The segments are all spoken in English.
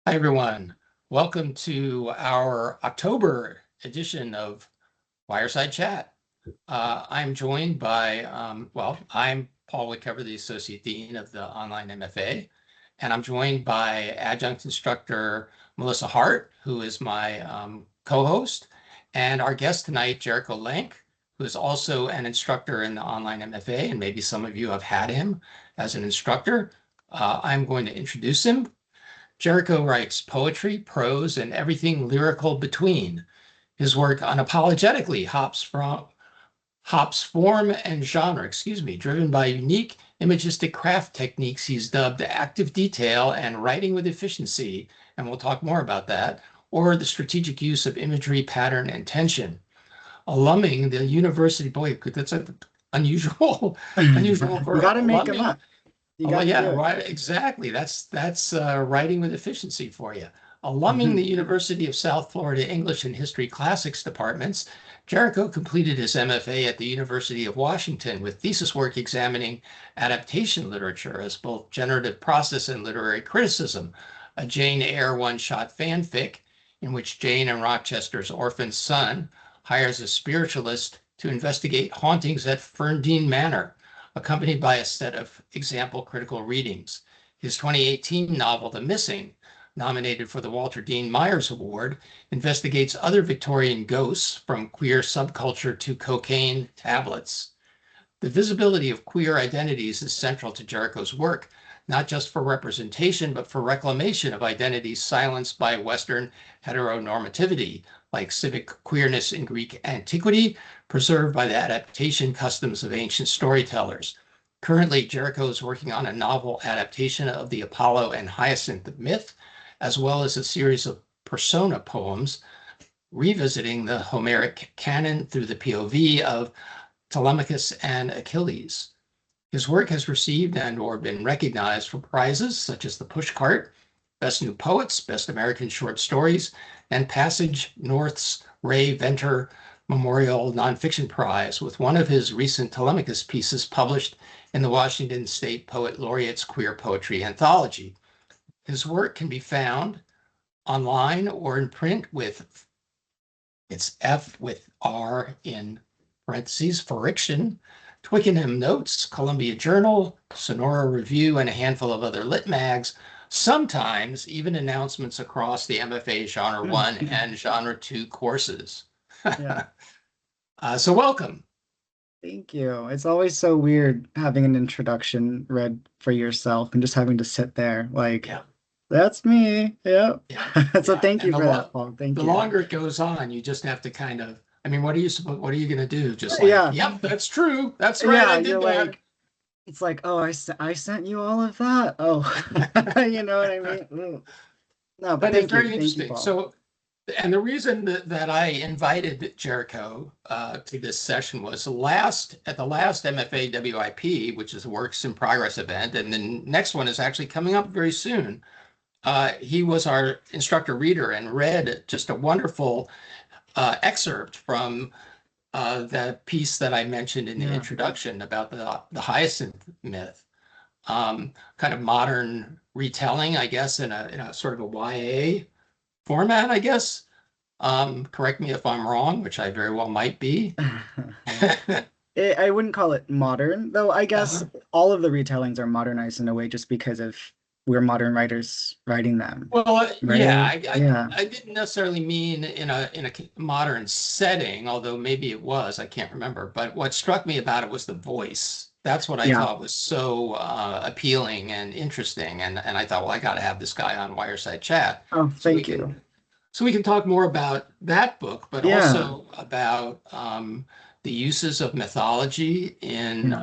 Hi, everyone. Welcome to our October edition of Wireside Chat. I'm joined by, I'm Paul Wickover, the Associate Dean of the Online MFA, and I'm joined by Adjunct Instructor Melissa Hart, who is my co-host, and our guest tonight, Jerico Lenk, who is also an instructor in the Online MFA, and maybe some of you have had him as an instructor. I'm going to introduce him. Jerico writes poetry, prose, and everything lyrical between. His work unapologetically hops form and genre, driven by unique imagistic craft techniques he's dubbed active detail and writing with efficiency, and we'll talk more about that, or the strategic use of imagery, pattern, and tension. Alumning the university, boy, that's unusual for You got to make them up. Right, exactly. That's writing with efficiency for you. Alumning the University of South Florida English and History Classics departments, Jerico completed his MFA at the University of Washington with thesis work examining adaptation literature as both generative process and literary criticism, a Jane Eyre one-shot fanfic in which Jane and Rochester's orphan son hires a spiritualist to investigate hauntings at Ferndean Manor, accompanied by a set of example critical readings. His 2018 novel, The Missing, nominated for the Walter Dean Myers Award, investigates other Victorian ghosts from queer subculture to cocaine tablets. The visibility of queer identities is central to Jerico's work, not just for representation, but for reclamation of identities silenced by Western heteronormativity, like civic queerness in Greek antiquity, preserved by the adaptation customs of ancient storytellers. Currently, Jerico is working on a novel adaptation of the Apollo and Hyacinth myth, as well as a series of persona poems, revisiting the Homeric canon through the POV of Telemachus and Achilles. His work has received and/or been recognized for prizes such as the Pushcart, Best New Poets, Best American Short Stories, and Passage North's Ray Venter Memorial Nonfiction Prize, with one of his recent Telemachus pieces published in the Washington State Poet Laureate's Queer Poetry Anthology. His work can be found online or in print with, it's F with R in parentheses, Friction, Twickenham Notes, Columbia Journal, Sonora Review, and a handful of other lit mags, sometimes even announcements across the MFA Genre 1 and Genre 2 courses. Yeah. So welcome. Thank you. It's always so weird having an introduction read for yourself and just having to sit there like, that's me. Yep. So thank you for that, Paul. Thank you. The longer it goes on, you just have to kind of, I mean, what are you going to do? Just like, yep, that's true. That's right. I did that. Like, it's like, oh, I sent you all of that. Oh, you know what I mean? No, but it's very interesting. So, and the reason that I invited Jerico to this session was at the last MFA WIP, which is a Works in Progress event, and the next one is actually coming up very soon. He was our instructor reader and read just a wonderful excerpt from the piece that I mentioned in the introduction about the Hyacinth myth, kind of modern retelling, I guess, in a sort of a YA format, I guess. Correct me if I'm wrong, which I very well might be. I wouldn't call it modern, though. I guess all of the retellings are modernized in a way just because of we're modern writers writing them. Well, right? I didn't necessarily mean in a modern setting, although maybe it was. I can't remember. But what struck me about it was the voice. That's what I thought was so appealing and interesting. And I thought, well, I got to have this guy on Wireside Chat. Oh, thank you. So we can talk more about that book, but also about the uses of mythology in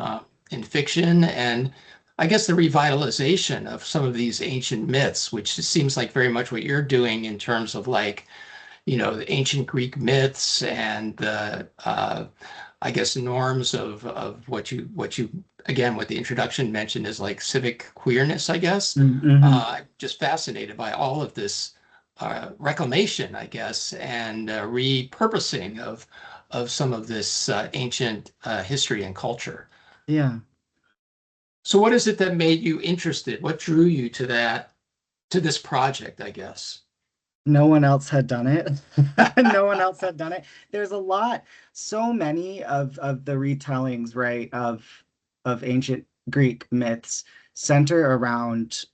fiction, and I guess the revitalization of some of these ancient myths, which seems like very much what you're doing in terms of, like, you know, the ancient Greek myths and the I guess norms of what you again, what the introduction mentioned is like civic queerness, I guess. Just fascinated by all of this reclamation, I guess, and repurposing of some of this ancient history and culture. Yeah. So what is it that made you interested? What drew you to that to this project, I guess. No one else had done it. No one else had done it. There's a lot, so many of the retellings, right, of ancient Greek myths center around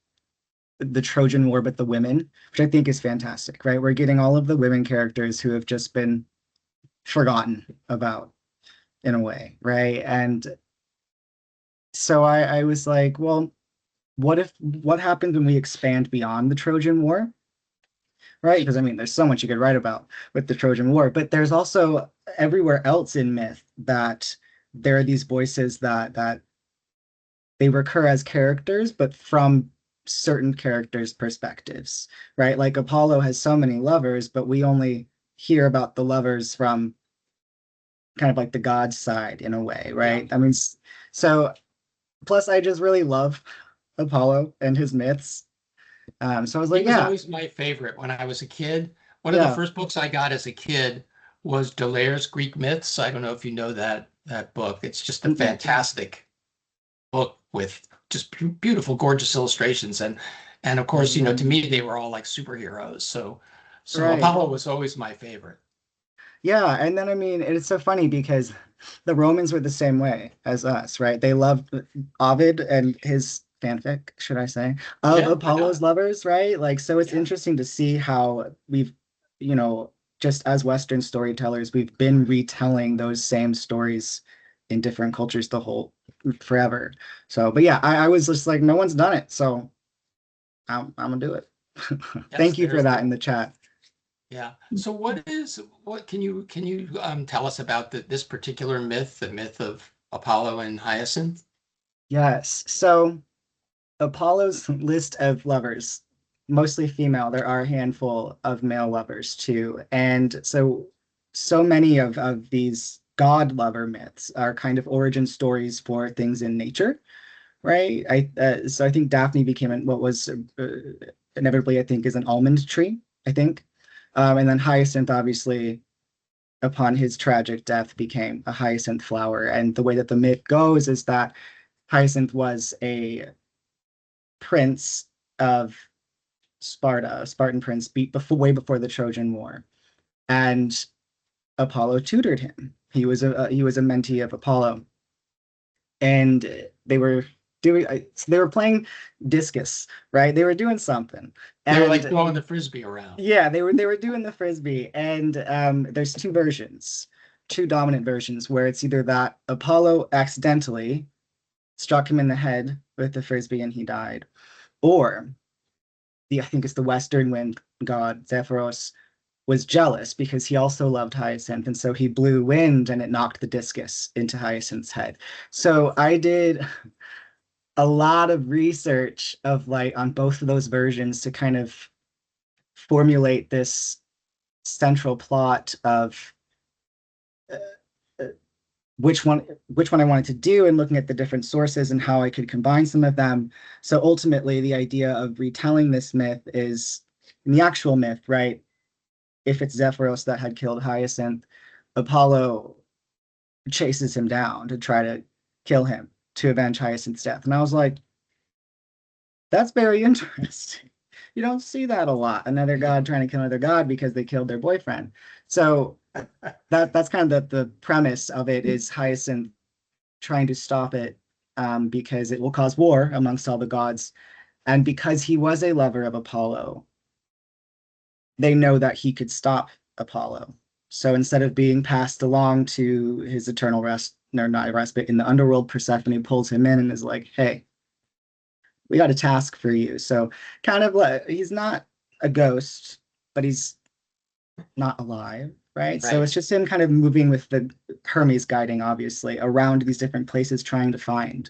the Trojan War, but the women, which I think is fantastic, right? We're getting all of the women characters who have just been forgotten about in a way, right? And so I was like, well, what happens when we expand beyond the Trojan War? Right? Because I mean, there's so much you could write about with the Trojan War, but there's also everywhere else in myth that there are these voices that they recur as characters, but from certain characters' perspectives, right? Like Apollo has so many lovers, but we only hear about the lovers from kind of like the god side in a way, right? Yeah. I mean, so plus I just really love Apollo and his myths. So I was He like, was yeah, always my favorite when I was a kid. One of the yeah. first books I got as a kid was D'Ailaire's Greek Myths. I don't know if you know that book. It's just a Mm-mm. fantastic book with just beautiful, gorgeous illustrations. And of course, to me, they were all like superheroes. So Right. Apollo was always my favorite. Yeah, and then I mean, it's so funny because the Romans were the same way as us, right? They loved Ovid and his fanfic, should I say, of Yeah, why Apollo's not? lovers, right? Like, so it's Yeah, interesting to see how we've, you know, just as Western storytellers, we've been retelling those same stories in different cultures the whole forever. So, but yeah, I was just like, no one's done it, so I'm gonna do it. yes, Thank you for there's that the in the chat. yeah. So what can you tell us about this particular myth, the myth of Apollo and Hyacinth? Yes. So Apollo's list of lovers, mostly female. There are a handful of male lovers too. And so many of these god lover myths are kind of origin stories for things in nature, right? So I think Daphne became what was inevitably, I think, is an almond tree, I think. And then Hyacinth, obviously, upon his tragic death, became a hyacinth flower. And the way that the myth goes is that Hyacinth was a prince of Sparta, a Spartan prince, way before the Trojan War, and Apollo tutored him. He was a mentee of Apollo, and they were playing discus, right? They were doing something, They were like and throwing the frisbee around. yeah, they were doing the frisbee, and there's two versions, two dominant versions, where it's either that Apollo accidentally struck him in the head with the frisbee and he died, or I think it's the Western wind god Zephyros was jealous because he also loved Hyacinth, and so he blew wind and it knocked the discus into Hyacinth's head. So I did a lot of research of like on both of those versions to kind of formulate this central plot of uh, uh, which one I wanted to do and looking at the different sources and how I could combine some of them. So ultimately, the idea of retelling this myth is in the actual myth, right? If it's Zephyros that had killed Hyacinth, Apollo chases him down to try to kill him to avenge Hyacinth's death. And I was like, that's very interesting. You don't see that a lot. Another god trying to kill another god because they killed their boyfriend. So that's kind of the premise of it is Hyacinth trying to stop it because it will cause war amongst all the gods. And because he was a lover of Apollo, they know that he could stop Apollo. So instead of being passed along to his eternal rest, or not rest, but in the underworld, Persephone pulls him in and is like, hey, we got a task for you. So kind of like he's not a ghost, but he's not alive, right? So Right. it's just him kind of moving with the Hermes guiding, obviously, around these different places trying to find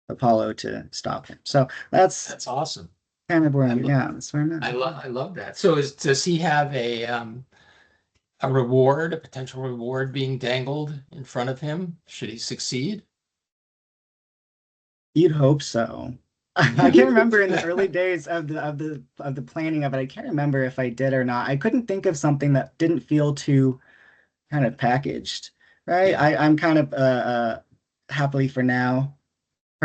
Apollo to stop him. So that's That's awesome. kind of where I I'm, love yeah, that's where I'm at. I love that. So does he have a reward, a potential reward being dangled in front of him should he succeed? You'd hope so. I can't remember in the early days of the planning of it. I can't remember if I did or not. I couldn't think of something that didn't feel too kind of packaged, right? Yeah. I'm kind of happily for now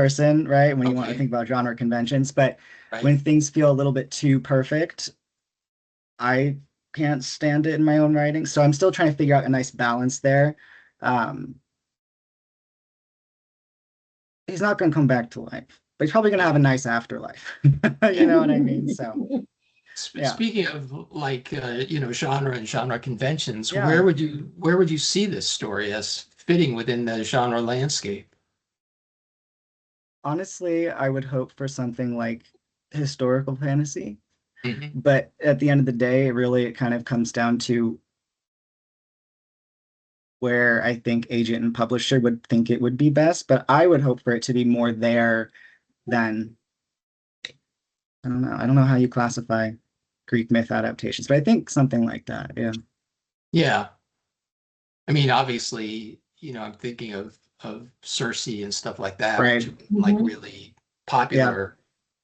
person, right? When you want to Okay. think about genre conventions, but Right. when things feel a little bit too perfect, I can't stand it in my own writing. So I'm still trying to figure out a nice balance there. Um, he's not going to come back to life, but he's probably going to have Yeah. a nice afterlife. You know what I mean? So yeah, Speaking of like genre and genre conventions, yeah. where would you see this story as fitting within the genre landscape? Honestly, I would hope for something like historical fantasy, Mhm. but at the end of the day, really, it kind of comes down to where I think agent and publisher would think it would be best. But I would hope for it to be more there than I don't know. I don't know how you classify Greek myth adaptations, but I think something like that. Yeah. Yeah. I mean, obviously, I'm thinking of Circe and stuff like that, which Right. are like really Yeah.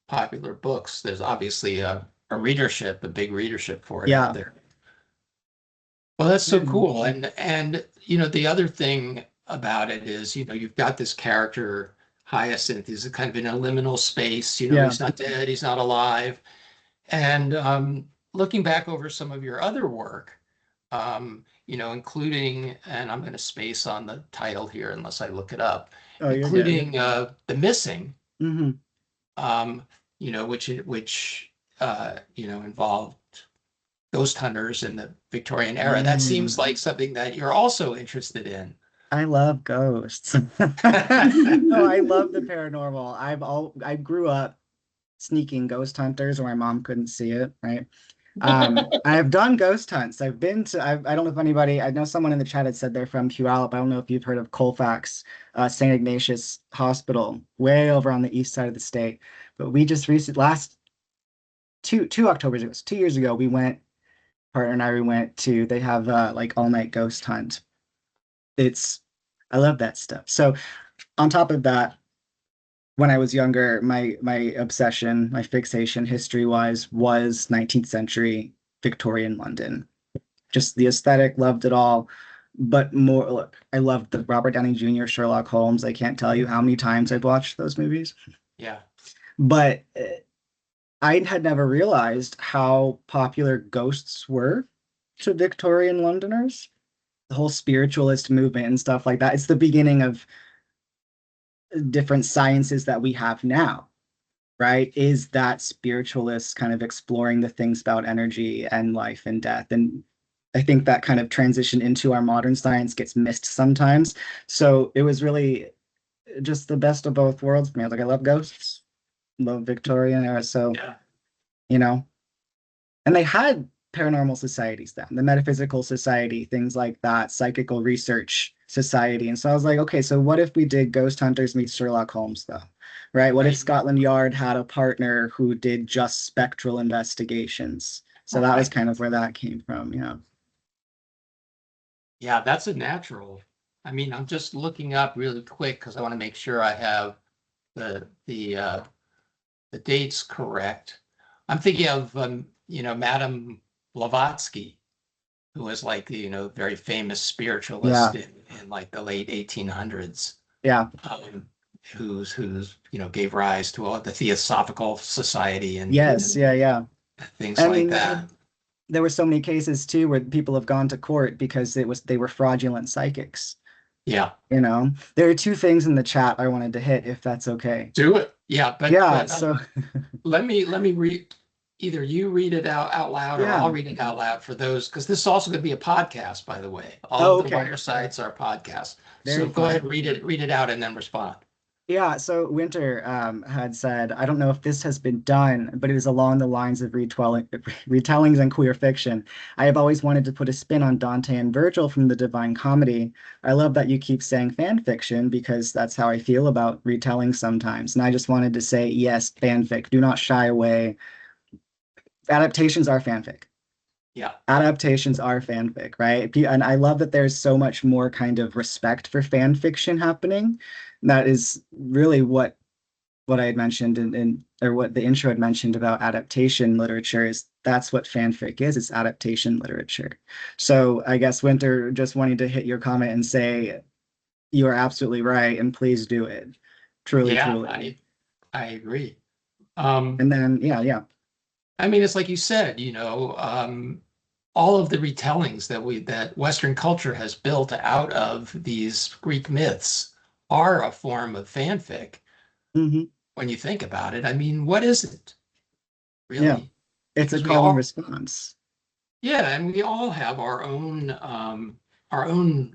popular books. There's obviously a readership, a big readership for it out Yeah. there. Well, that's so Yeah. cool. And the other thing about it is, you've got this character, Hyacinth. He's kind of in a liminal space. Yeah. He's not dead, he's not alive. And looking back over some of your other work, including, and I'm going to space on the title here unless I look it up, Oh, you're good. including The Missing, Hmm. um, which involved ghost hunters in the Victorian era. That seems Mm. like something that you're also interested in. I love ghosts. Oh, I love the paranormal. I grew up sneaking ghost hunters where my mom couldn't see it, right? I've done ghost hunts. I don't know if anybody, I know someone in the chat had said they're from Puyallup. I don't know if you've heard of Colfax, St. Ignatius Hospital, way over on the east side of the state. But we just recently, last two Octobers, it was 2 years ago, partner and I, we went to, they have like all night ghost hunt. It's, I love that stuff. So on top of that, when I was younger, my obsession, my fixation history wise was 19th century Victorian London. Just the aesthetic, loved it all. But more, look, I loved the Robert Downey Jr. Sherlock Holmes. I can't tell you how many times I've watched those movies. Yeah. But I had never realized how popular ghosts were to Victorian Londoners. The whole spiritualist movement and stuff like that. It's the beginning of different sciences that we have now, right? Is that spiritualist kind of exploring the things about energy and life and death. And I think that kind of transition into our modern science gets missed sometimes. So it was really just the best of both worlds for me. I was like, I love ghosts, love Victorian era. So, Yeah. you know, and they had paranormal societies then, the Metaphysical Society, things like that, Psychical Research Society. And so I was like, okay, so what if we did Ghost Hunters meet Sherlock Holmes, though? Right? What if Right. Scotland Yard had a partner who did just spectral investigations? So that was Right. kind of where that came from. Yeah. Yeah, that's a natural. I mean, I'm just looking up really quick because I want to make sure I have the dates correct. I'm thinking of Madame Blavatsky, who was like very famous spiritualist Yeah. in like the late 1800s, Yeah. um, who's gave rise to all the Theosophical Society Yes. and Yeah. Yeah. things I like mean, that. there were so many cases too where people have gone to court because they were fraudulent psychics. Yeah, There are two things in the chat I wanted to hit, if that's okay. do it. Yeah, but Yeah. but So let me read. Either you read it out loud, or yeah. I'll read it out loud for those, because this is also going to be a podcast, by the way. All Oh, of the okay. Wiresides are podcasts. Very So go ahead, fun. read it out, and then respond. Yeah, so Winter had said, I don't know if this has been done, but it is along the lines of retellings and queer fiction. I have always wanted to put a spin on Dante and Virgil from the Divine Comedy. I love that you keep saying fan fiction because that's how I feel about retelling sometimes. And I just wanted to say, yes, fanfic. Do not shy away. Adaptations are fanfic. Yeah, Adaptations are fanfic, right? And I love that there's so much more kind of respect for fan fiction happening. That is really what I had mentioned or what the intro had mentioned about adaptation literature is that's what fanfic is. It's adaptation literature. So I guess Winter just wanting to hit your comment and say you are absolutely right and please do it. Truly, Yeah, truly. I agree. Um, And then, yeah. I mean, it's like you said, all of the retellings that Western culture has built out of these Greek myths are a form of fanfic Hmm. when you think about it. I mean, what is it Yeah. really? It's a Because we call and all, response. yeah, and we all have our own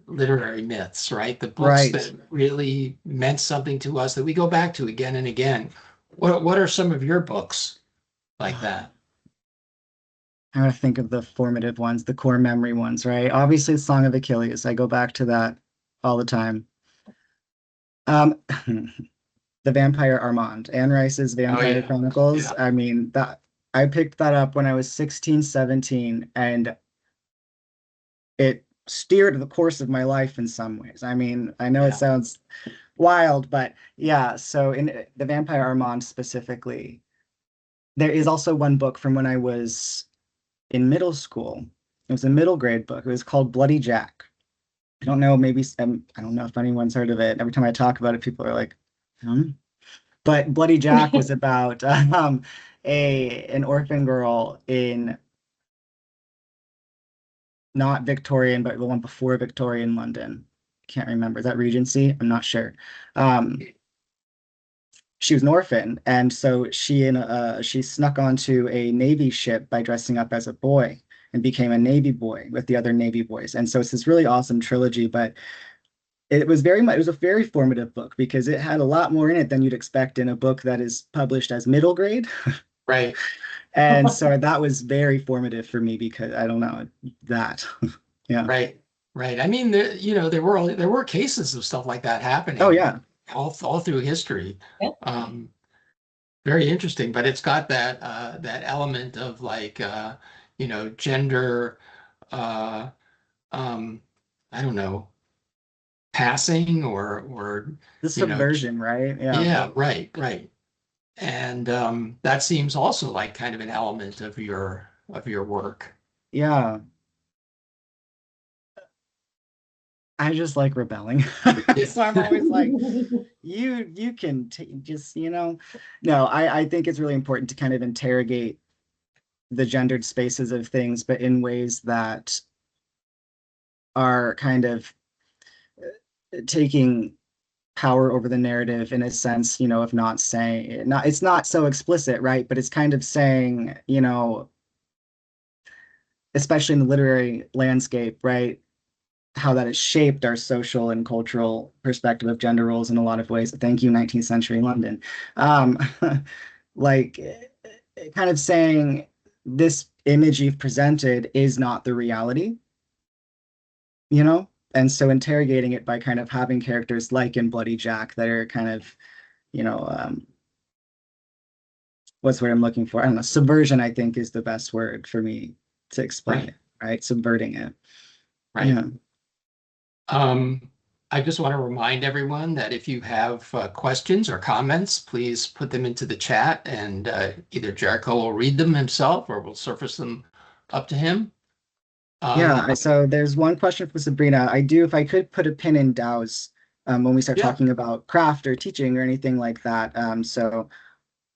literary myths, right? The books Right. that really meant something to us that we go back to again and again. What are some of your books like that? I gotta think of the formative ones, the core memory ones, right? Obviously, Song of Achilles. I go back to that all the time. Um, The Vampire Armand, Anne Rice's Oh Vampire yeah, Chronicles. yeah, I mean, that I picked that up when I was 16, 17, and it steered the course of my life in some ways. I mean, I know it yeah. sounds wild, but yeah, so in The Vampire Armand specifically, there is also one book from when I was in middle school. It was a middle grade book. It was called Bloody Jack. I don't know, maybe I don't know if anyone's heard of it. Every time I talk about it, people are like, hmm. But Bloody Jack was about a an orphan girl in not Victorian, but the one before Victorian London. Can't remember. Is that Regency? I'm not sure. Um, she was an orphan, and so she snuck onto a Navy ship by dressing up as a boy and became a Navy boy with the other Navy boys. And so it's this really awesome trilogy, but it was a very formative book because it had a lot more in it than you'd expect in a book that is published as middle grade. Right, And so that was very formative for me because I don't know that. Yeah. right, right. I mean, there were cases of stuff like that Oh happening yeah. all through history. Um, Very interesting, but it's got that element of like gender uh um I don't know, passing or The you know ch- subversion, right? Yeah. yeah, right, right. And that seems also like kind of an element of your work. Yeah. I just like rebelling. Yeah. So I'm always like, you can just, no, I think it's really important to kind of interrogate the gendered spaces of things, but in ways that are kind of taking power over the narrative in a sense, of not saying not it's not so explicit, right? But it's kind of saying, especially in the literary landscape, right? How that has shaped our social and cultural perspective of gender roles in a lot of ways. Thank you, 19th century London. Um, like kind of saying this image you've presented is not the reality, you know? And so interrogating it by kind of having characters like in Bloody Jack that are kind of, you know, what's the word I'm looking for? I don't know. Subversion, I think, is the best word for me to explain Right, it, right? Subverting it. right. Yeah. I just want to remind everyone that if you have questions or comments, please put them into the chat and either Jericho will read them himself or we'll surface them up to him. Yeah. Um, So there's one question for Sabrina. If I could put a pin in DAOs when we start yeah, talking about craft or teaching or anything like that. So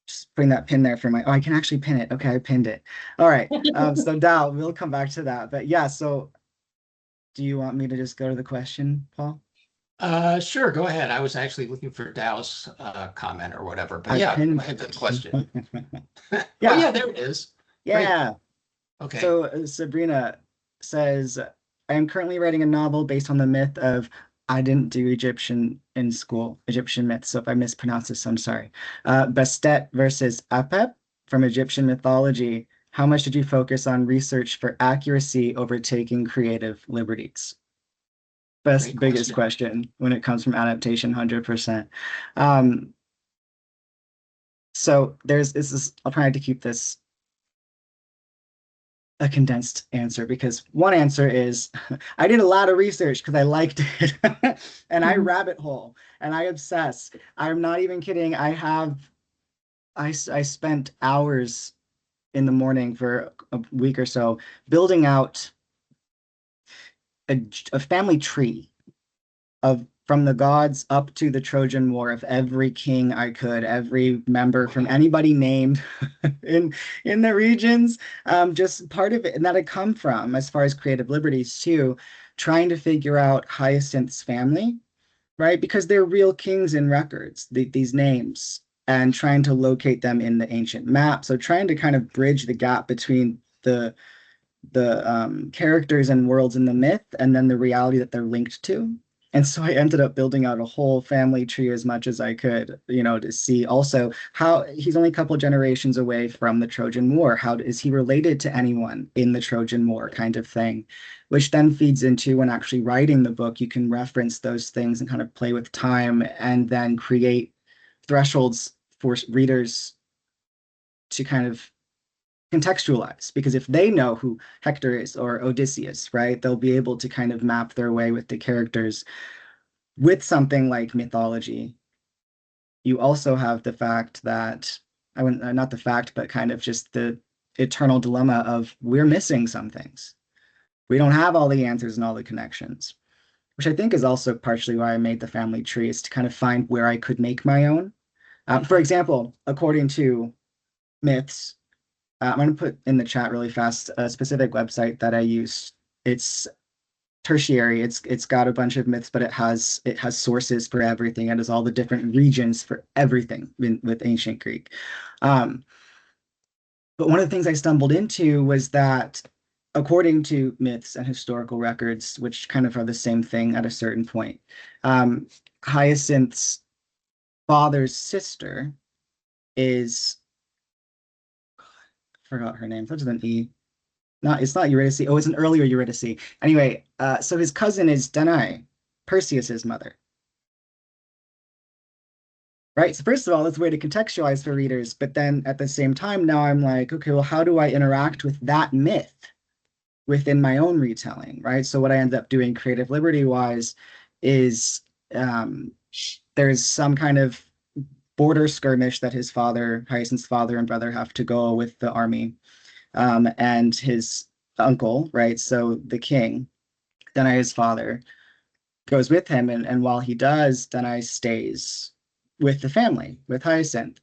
just putting that pin there for my, oh, I can actually pin it. Okay, I pinned it. All right. So DAO, we'll come back to that. But yeah, so do you want me to just go to the question, Paul? sure, go ahead. I was actually looking for Dow's comment or whatever, but I yeah, go pinned. ahead to the question. Oh Yeah, yeah, there it is. Great. yeah. Okay. So Sabrina says, I am currently writing a novel based on the myth of I didn't do Egyptian in school, Egyptian myths. So if I mispronounce this, I'm sorry. Bastet versus Apep from Egyptian mythology. How much did you focus on research for accuracy over taking creative liberties? Great Biggest question. question when it comes from adaptation, 100%. Um, so I'll try to keep this a condensed answer because one answer is I did a lot of research because I liked it and I Mhm. rabbit hole and I obsess. I'm not even kidding. I spent hours in the morning for a week or so building out a family tree of from the gods up to the Trojan War of every king I could, every member from anybody named in the regions. Just part of it, and that had come from, as far as creative liberties too, trying to figure out Hyacinth's family, right? Because they're real kings in records, these names, and trying to locate them in the ancient map. So trying to kind of bridge the gap between the characters and worlds in the myth and then the reality that they're linked to. And so I ended up building out a whole family tree as much as I could, to see also how he's only a couple generations away from the Trojan War. How is he related to anyone in the Trojan War, kind of thing, which then feeds into, when actually writing the book, you can reference those things and kind of play with time and then create thresholds for readers to kind of contextualize, because if they know who Hector is or Odysseus, right, they'll be able to kind of map their way with the characters. With something like mythology, you also have the fact that, I wouldn't, not the fact, but kind of just the eternal dilemma of we're missing some things. We don't have all the answers and all the connections, which I think is also partially why I made the family tree, is to kind of find where I could make my own. For example, according to myths, I'm going to put in the chat really fast a specific website that I use. It's tertiary. It's got a bunch of myths, but it has sources for everything. It has all the different regions for everything with ancient Greek. But one of the things I stumbled into was that, according to myths and historical records, which kind of are the same thing at a certain point, Hyacinth's father's sister is, forgot her name. Such an E. It's not Eurydice. Oh, it's an earlier Eurydice. Anyway, so his cousin is Danae, Perseus's mother. Right. So first of all, that's a way to contextualize for readers. But then at the same time, now I'm like, okay, well, how do I interact with that myth within my own retelling? Right. So what I ended up doing creative liberty wise is there's some kind of border skirmish that his father, Hyacinth's father and brother, have to go with the army. And his uncle, right? So the king, Danae's father, goes with him. And while he does, Danae stays with the family, with Hyacinth.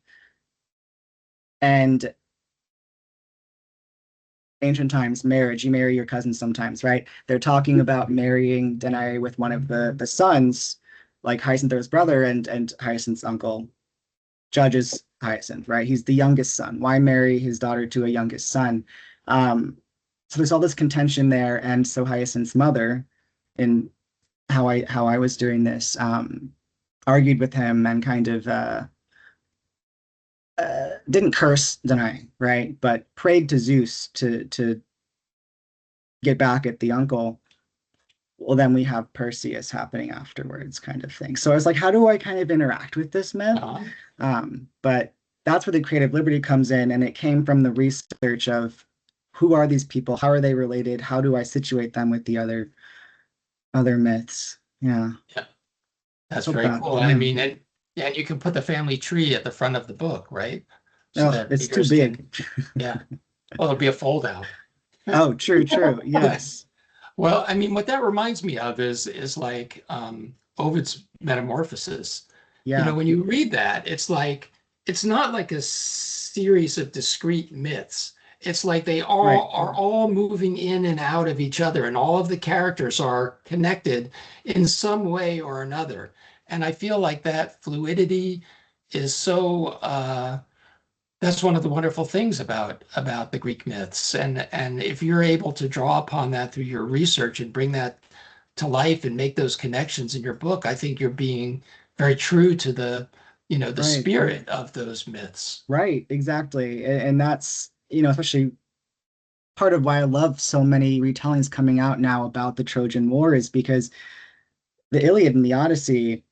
And ancient times, marriage, you marry your cousin sometimes, right? They're talking about marrying Danae with one of the sons, like Hyacinth's brother, and Hyacinth's uncle judges Hyacinth, right? He's the youngest son. Why marry his daughter to a youngest son? So there's all this contention there. And so Hyacinth's mother, in how I was doing this, argued with him and kind of didn't curse Danae, right? But prayed to Zeus to get back at the uncle. Well, then we have Perseus happening afterwards, kind of thing. So I was like, how do I kind of interact with this myth? But that's where the creative liberty comes in, and it came from the research of who are these people, how are they related, how do I situate them with the other myths? Yeah, that's very cool. I mean, and you can put the family tree at the front of the book, right? So it's too big. Yeah. Well, it'll be a fold out. Oh, true. Yes. Well, I mean, what that reminds me of is like Ovid's Metamorphoses. Yeah. When you read that, it's like, it's not like a series of discrete myths. It's like they all are all moving in and out of each other, and all of the characters are connected in some way or another. And I feel like that fluidity is so that's one of the wonderful things about the Greek myths. And if you're able to draw upon that through your research and bring that to life and make those connections in your book, I think you're being very true to the spirit of those myths. Right, exactly. And that's, especially part of why I love so many retellings coming out now about the Trojan War, is because the Iliad and the Odyssey,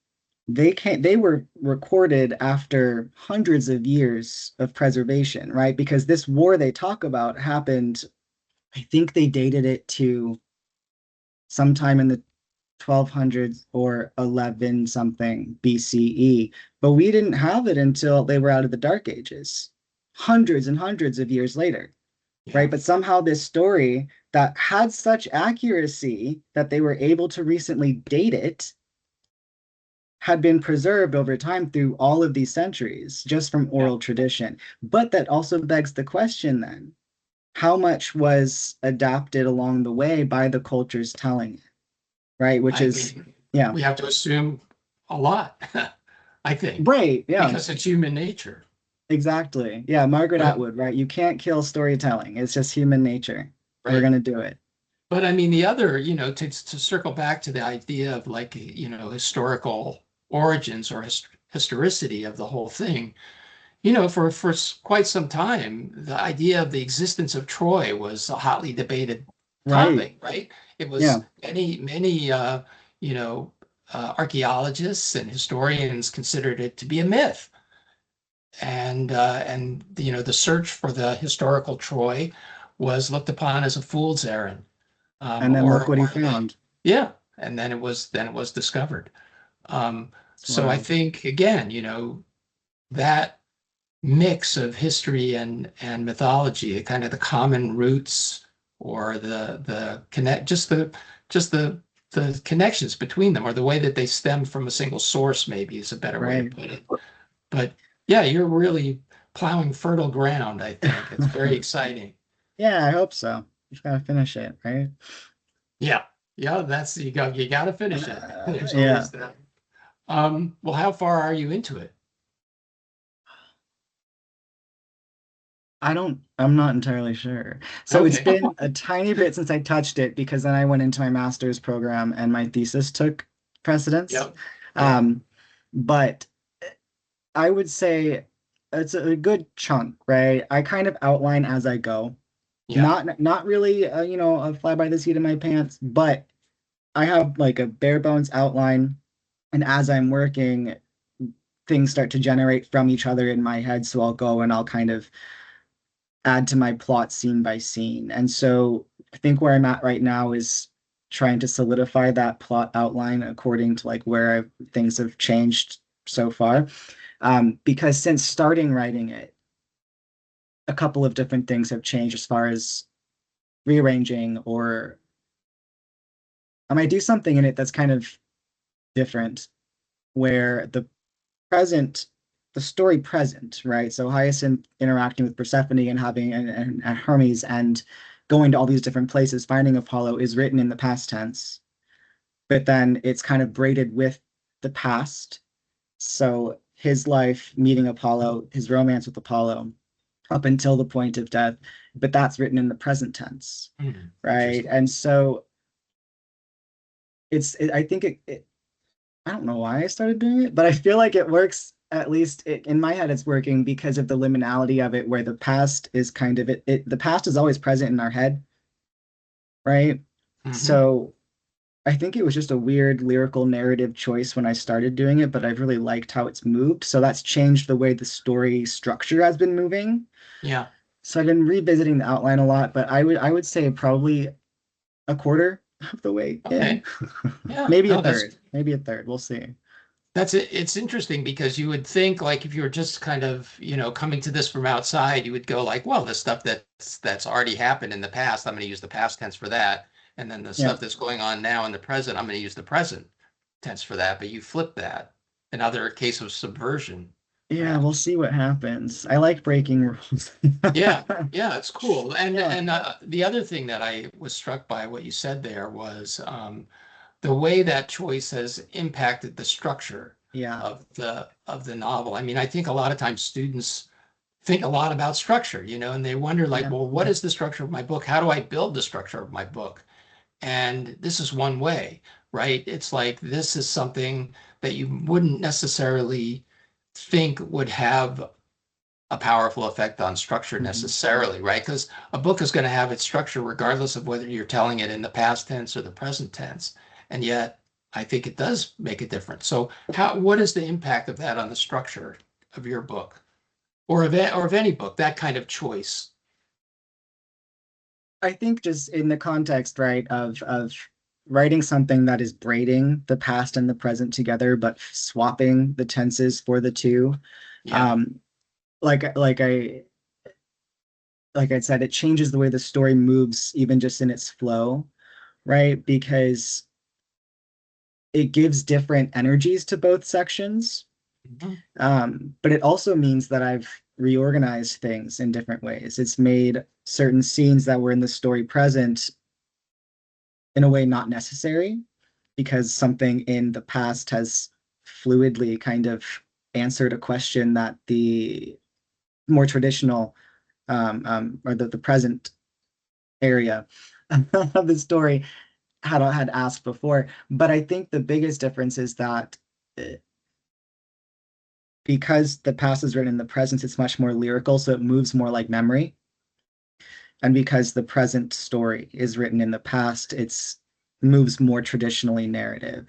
they were recorded after hundreds of years of preservation, right? Because this war they talk about happened, I think they dated it to sometime in the 1200s or 11 something BCE, but we didn't have it until they were out of the Dark Ages, hundreds and hundreds of years later. Right. But somehow this story that had such accuracy that they were able to recently date it had been preserved over time through all of these centuries just from Yeah, oral tradition. But that also begs the question then, how much was adapted along the way by the cultures telling it, right? Which I is, mean, yeah, we have to assume a lot, I think, right, yeah, because it's human nature. exactly. Yeah, Margaret But Atwood, right? You can't kill storytelling. It's just human nature. We're right. gonna do it. But I mean, the other, to circle back to the idea of like, historical origins or historicity of the whole thing, for quite some time, the idea of the existence of Troy was a hotly debated Right. topic, right? It Yeah. was many, you know, archaeologists and historians considered it to be a myth. And the search for the historical Troy was looked upon as a fool's errand. And then look what he Or the, found. yeah, and then it was discovered. It's So I wild. think again, that mix of history and mythology, the kind of the common roots or the connect, just the connections between them, or the way that they stem from a single source, maybe is a better way to Right. put it. But yeah, you're really plowing fertile ground, I think. It's very exciting. Yeah, I hope so. You've got to finish it, right? Yeah. Yeah, you got to finish it. There's Yeah. always that. Well, how far are you into it? I'm not entirely sure. So it's Okay. been a tiny bit since I touched it because then I went into my master's program and my thesis took precedence. Yep. Yep. Um, but I would say it's a good chunk, right? I kind of outline as I go. Yeah. Not really, a fly by the seat of my pants, but I have like a bare bones outline, and as I'm working, things start to generate from each other in my head. So I'll go and I'll kind of add to my plot scene by scene. And so I think where I'm at right now is trying to solidify that plot outline according to like where things have changed so far. Because since starting writing it, a couple of different things have changed as far as rearranging, or I might do something in it that's kind of different, where present, the story present, right? So Hyacinth interacting with Persephone and having and Hermes and going to all these different places, finding Apollo is written in the past tense, but then it's kind of braided with the past. So his life meeting Apollo, his romance with Apollo, up until the point of death, but that's written in the present tense, right? Interesting. And so I think I don't know why I started doing it, but I feel like it works. At least in my head, it's working because of the liminality of it, where the past is kind of the past is always present in our head, right? Hmm. So I think it was just a weird lyrical narrative choice when I started doing it, but I've really liked how it's moved. So that's changed the way the story structure has been moving. Yeah. So I've been revisiting the outline a lot, but I would say probably a quarter of the way in. Okay. Yeah. Maybe a No, that's third. Maybe a third. We'll see. that's it. It's interesting because you would think like if you were just kind of, coming to this from outside, you would go like, well, the stuff that's already happened in the past, I'm going to use the past tense for that. And then the Yeah. stuff that's going on now in the present, I'm going to use the present tense for that. But you flip that. Another case of subversion, Yeah, we'll perhaps. see what happens. I like breaking rules. Yeah, yeah, it's cool. And Yeah, and the other thing that I was struck by what you said there was the way that choice has impacted the structure yeah, of the novel. I mean, I think a lot of times students think a lot about structure, and they wonder like, yeah. well, what is the structure of my book? How do I build the structure of my book? And this is one way, right? It's like this is something that you wouldn't necessarily think would have a powerful effect on structure Mhm. necessarily, right? Because a book is going to have its structure regardless of whether you're telling it in the past tense or the present tense. And yet, I think it does make a difference. So, what is the impact of that on the structure of your book or of any book, that kind of choice? I think just in the context, right, of writing something that is braiding the past and the present together, but swapping the tenses for the two. Yeah. Um, like like I like I said, it changes the way the story moves, even just in its flow, right? Because it gives different energies to both sections. But it also means that I've reorganized things in different ways. It's made certain scenes that were in the story present in a way not necessary because something in the past has fluidly kind of answered a question that the more traditional or the present area of the story had asked before. But I think the biggest difference is that because the past is written in the present, it's much more lyrical, so it moves more like memory. And because the present story is written in the past, it's moves more traditionally narrative.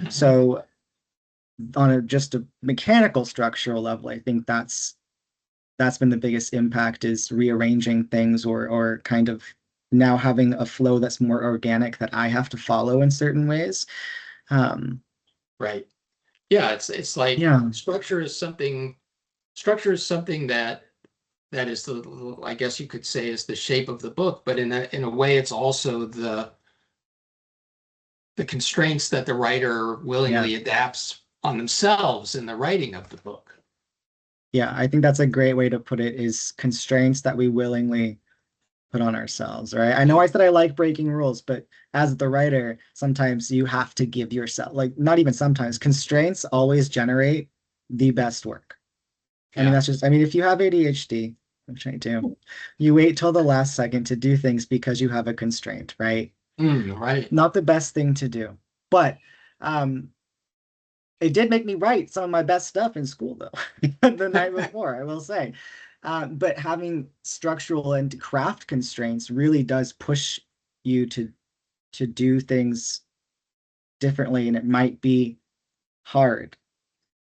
So on just a mechanical structural level, I think that's been the biggest impact, is rearranging things or kind of now having a flow that's more organic that I have to follow in certain ways. Right. Yeah, it's like Yeah. structure is something that is the, I guess you could say, is the shape of the book, but in a way it's also the constraints that the writer Yeah. willingly adapts on themselves in the writing of the book. Yeah, I think that's a great way to put it, is constraints that we willingly put on ourselves, right? I know I said I like breaking rules, but as the writer, sometimes you have to give yourself, like, not even sometimes, constraints always generate the best work. I mean, Yeah. that's just, I mean, if you have ADHD, which I do, you wait till the last second to do things because you have a constraint, right? Right. Not the best thing to do. But um, it did make me write some of my best stuff in school, though, the night before, I will say. But having structural and craft constraints really does push you to do things differently, and it might be hard.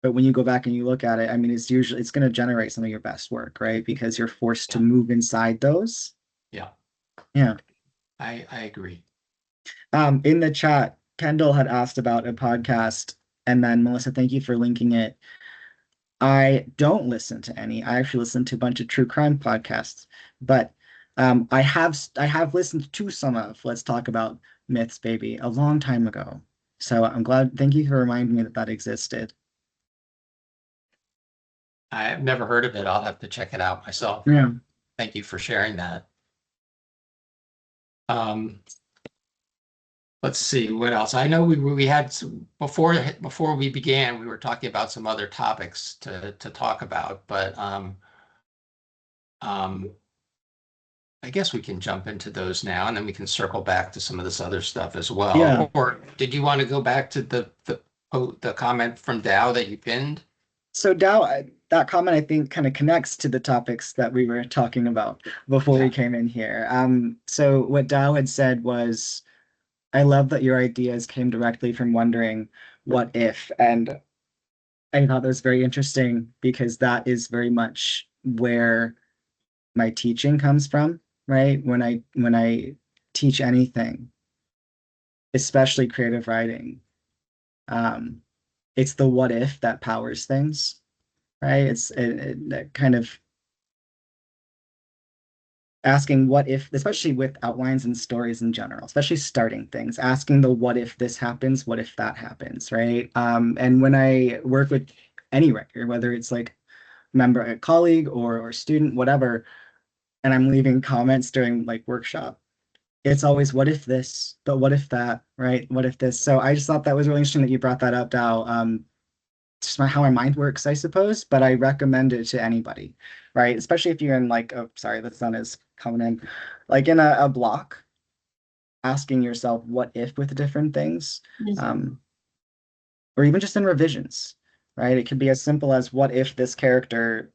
But when you go back and you look at it, I mean, it's going to generate some of your best work, right? Because you're forced to Yeah. move inside those. Yeah. Yeah. I agree. In the chat, Kendall had asked about a podcast, and then Melissa, thank you for linking it. I don't listen to any. I actually listen to a bunch of true crime podcasts, but I have listened to some of Let's Talk About Myths, Baby, a long time ago. So I'm glad. Thank you for reminding me that that existed. I've never heard of it. I'll have to check it out myself. Yeah. Thank you for sharing that. Um, let's see what else. I know we had some, before we began, we were talking about some other topics to talk about, but um, I guess we can jump into those now, and then we can circle back to some of this other stuff as Yeah. well. Or did you want to go back to the comment from Dow that you pinned? So Dow, that comment I think kind of connects to the topics that we were talking about before we Yeah. came in here. So what Dow had said was, I love that your ideas came directly from wondering what if, and I thought that was very interesting because that is very much where my teaching comes from, right? When I teach anything, especially creative writing, um, it's the what if that powers things, right? That kind of asking what if, especially with outlines and stories in general, especially starting things, asking the what if this happens, what if that happens, right? And when I work with any writer, whether it's like member, a colleague or student, whatever, and I'm leaving comments during like workshop, it's always what if this, but what if that, right? What if this? So I just thought that was really interesting that you brought that up, Dow. Just how my mind works, I suppose, but I recommend it to anybody, right? Especially if you're in like, oh, sorry, the sun is coming in, like in a block, asking yourself what if with different things, um, or even just in revisions, right? It could be as simple as what if this character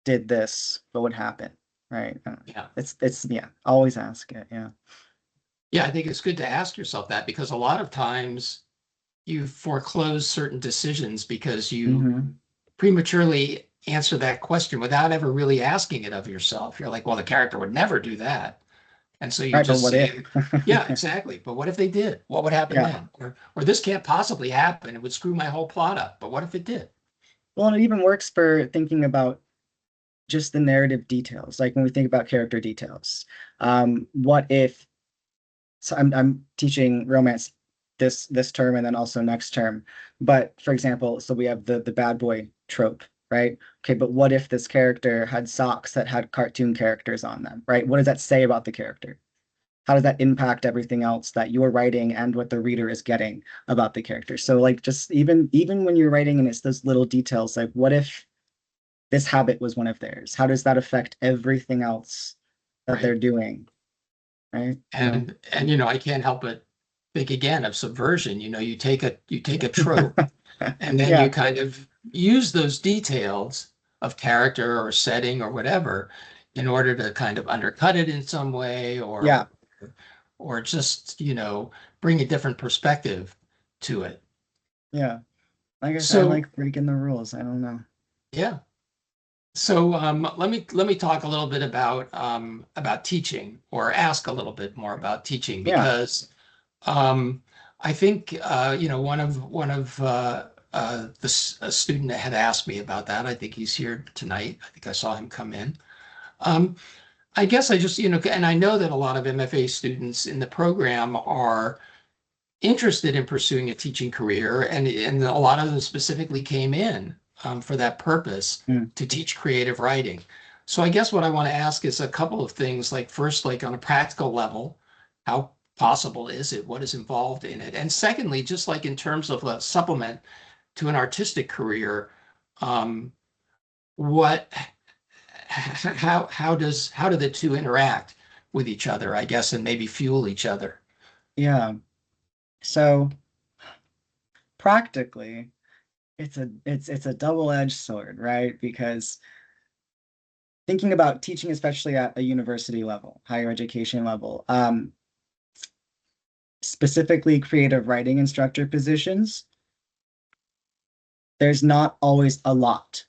did this, what would happen, right? Yeah. It's yeah, always ask it, yeah. Yeah, I think it's good to ask yourself that, because a lot of times you foreclose certain decisions because you Mm-hmm. prematurely answer that question without ever really asking it of yourself. You're like, well, the character would never do that. And so you Right, but just what if? say, yeah, exactly. But what if they did? What would happen Yeah. then? Or this can't possibly happen. It would screw my whole plot up. But what if it did? Well, and it even works for thinking about just the narrative details, like when we think about character details. What if, so I'm teaching romance this term and then also next term. But for example, so we have the bad boy trope, right? Okay, but what if this character had socks that had cartoon characters on them, right? What does that say about the character? How does that impact everything else that you're writing and what the reader is getting about the character? So like just even when you're writing and it's those little details, like what if this habit was one of theirs? How does that affect everything else that they're Right. doing? Right. So And I can't help but think again of subversion. You take a trope and then you yeah, kind of use those details of character or setting or whatever in order to kind of undercut it in some way yeah, or just, bring a different perspective to it. yeah. Like I said, I So like breaking the rules. I don't know. yeah. So let me talk a little bit about teaching or ask a little bit more about teaching Yeah. because I think a student had asked me about that. I think he's here tonight. I think I saw him come in. Um, I guess I just and I know that a lot of MFA students in the program are interested in pursuing a teaching career, and a lot of them specifically came in for that purpose Mm. to teach creative writing. So I guess what I want to ask is a couple of things, like first, like on a practical level, how possible is it? What is involved in it? And secondly, just like in terms of a supplement to an artistic career, um, what, how do the two interact with each other, I guess, and maybe fuel each other? Yeah. So practically, it's a double-edged sword, right? Because thinking about teaching, especially at a university level, higher education level, specifically creative writing instructor positions, there's not always a lot.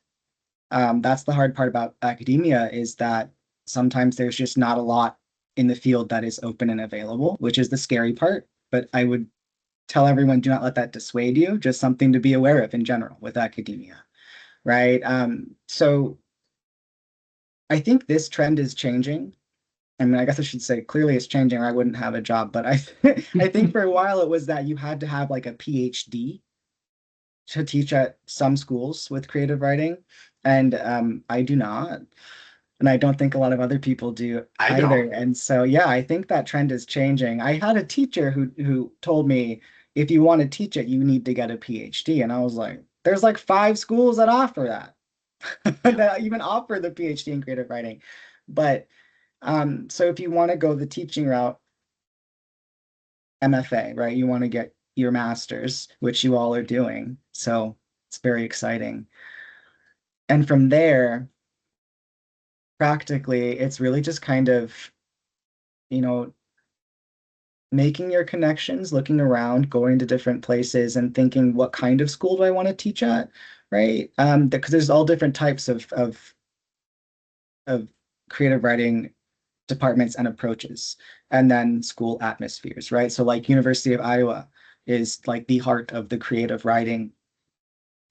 That's the hard part about academia is that sometimes there's just not a lot in the field that is open and available, which is the scary part. But I would tell everyone, do not let that dissuade you, just something to be aware of in general with academia, right? So I think this trend is changing. I mean, I guess I should say clearly it's changing or I wouldn't have a job, but I think for a while it was that you had to have like a PhD to teach at some schools with creative writing, and I do not, and I don't think a lot of other people do I either. don't. And so, yeah, I think that trend is changing. I had a teacher who told me if you want to teach it, you need to get a PhD, and I was like, there's like 5 schools that offer that Yeah. that even offer the PhD in creative writing, but so if you want to go the teaching route, MFA, right? You want to get your master's, which you all are doing. So it's very exciting. And from there, practically, it's really just kind of, you know, making your connections, looking around, going to different places and thinking, what kind of school do I want to teach at? Right. Because there's all different types of creative writing departments and approaches, and then school atmospheres, right? So like University of Iowa is like the heart of the creative writing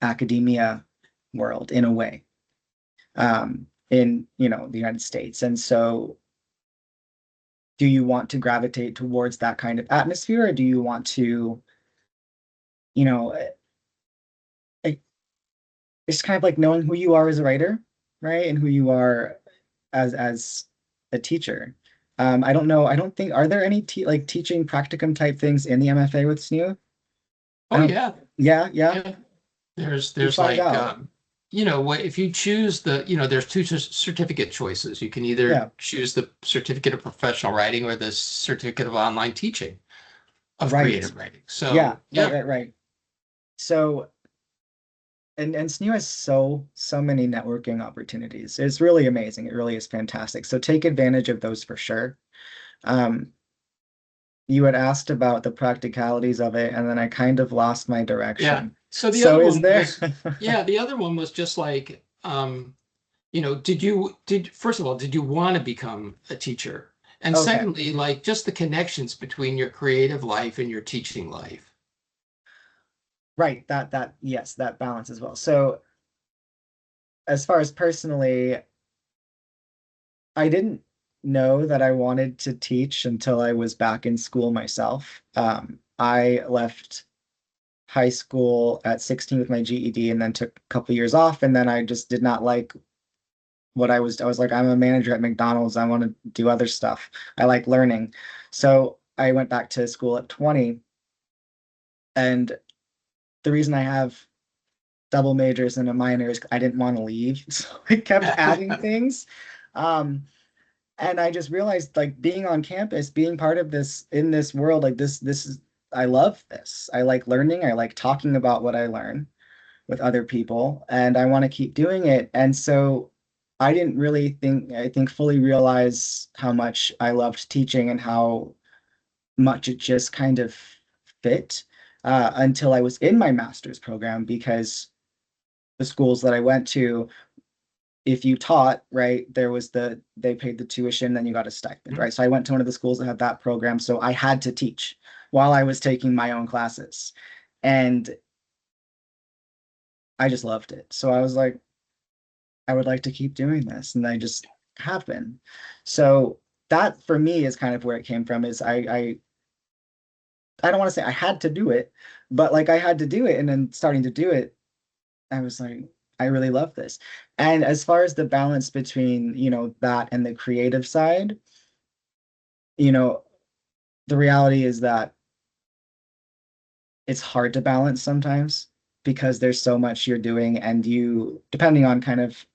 academia world in a way, in the United States. And so do you want to gravitate towards that kind of atmosphere, or do you want to, you know, like, it's kind of like knowing who you are as a writer, right? And who you are as a teacher. I don't know. I don't think, are there any like teaching practicum type things in the MFA with SNU? I Oh don't. yeah. Yeah, yeah. Yeah. There's You there's find like out. if you choose there's two certificate choices. You can Yeah. either choose the certificate of professional writing or the certificate of online teaching of Right. creative writing. Yeah. So Right. yeah, Right. Right. So, and SNU has so many networking opportunities. It's really amazing. It really is fantastic. So take advantage of those for sure. Um, you had asked about the practicalities of it, and then I kind of lost my yeah. direction. So the So other is one there? was yeah, the other one was just like did first of all, did you want to become a teacher? And Okay. secondly, like just the connections between your creative life and your teaching life. Right. That yes, that balance as well. So as far as personally, I didn't know that I wanted to teach until I was back in school myself. I left high school at 16 with my GED and then took a couple years off. And then I just did not like what I was like, I'm a manager at McDonald's. I want to do other stuff. I like learning. So I went back to school at 20. And the reason I have double majors and a minor is I didn't want to leave. So I kept adding things. Um, and I just realized like being on campus, being part of this in this world, like this is I love this. I like learning. I like talking about what I learn with other people, and I want to keep doing it. And so I didn't really I think fully realize how much I loved teaching and how much it just kind of fit until I was in my master's program because the schools that I went to, if you taught, right, they paid the tuition, then you got a stipend, right? So I went to one of the schools that had that program. So I had to teach while I was taking my own classes. And I just loved it. So I was like, I would like to keep doing this. And I just have been. So that for me is kind of where it came from is I don't want to say I had to do it, but like I had to do it. And then starting to do it, I was like, I really love this. And as far as the balance between, that and the creative side, you know, the reality is that it's hard to balance sometimes because there's so much you're doing and depending on kind of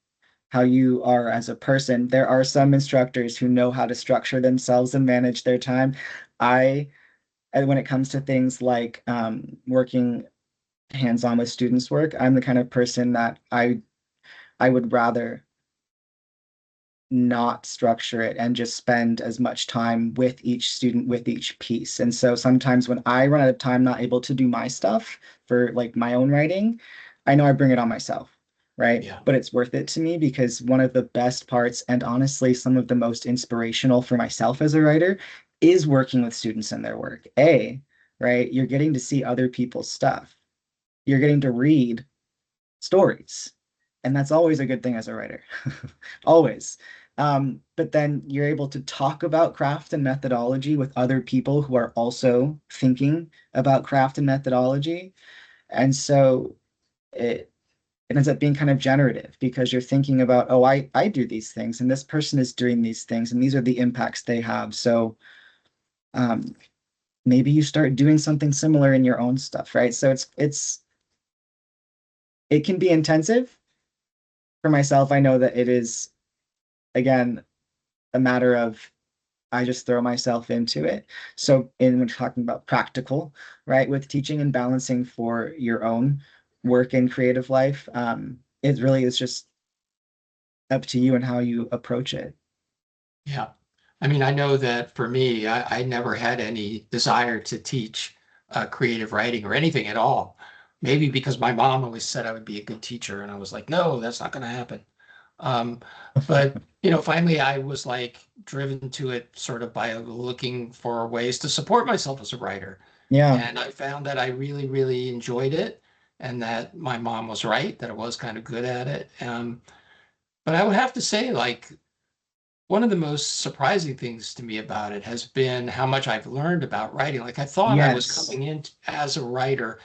how you are as a person, there are some instructors who know how to structure themselves and manage their time. And when it comes to things like working hands-on with students' work, I'm the kind of person that I would rather not structure it and just spend as much time with each student with each piece. And so sometimes when I run out of time not able to do my stuff for like my own writing, I know I bring it on myself, right? Yeah. But it's worth it to me because one of the best parts and honestly some of the most inspirational for myself as a writer is working with students and their work. Right? You're getting to see other people's stuff. You're getting to read stories. And that's always a good thing as a writer, always. But then you're able to talk about craft and methodology with other people who are also thinking about craft and methodology. And so it ends up being kind of generative because you're thinking about, oh, I do these things and this person is doing these things and these are the impacts they have. So um, maybe you start doing something similar in your own stuff, right? So it can be intensive. For myself, I know that it is, again, a matter of I just throw myself into it. So when we're talking about practical, right, with teaching and balancing for your own work and creative life, it really is just up to you and how you approach it. Yeah. I mean, I know that for me, I never had any desire to teach creative writing or anything at all. Maybe because my mom always said I would be a good teacher, and I was like, no, that's not going to happen. Um, but finally, I was like driven to it sort of by looking for ways to support myself as a writer, Yeah. and I found that I really, really enjoyed it, and that my mom was right, that I was kind of good at it. But I would have to say, like, one of the most surprising things to me about it has been how much I've learned about writing. Like I thought I was Yes. coming in as a writer.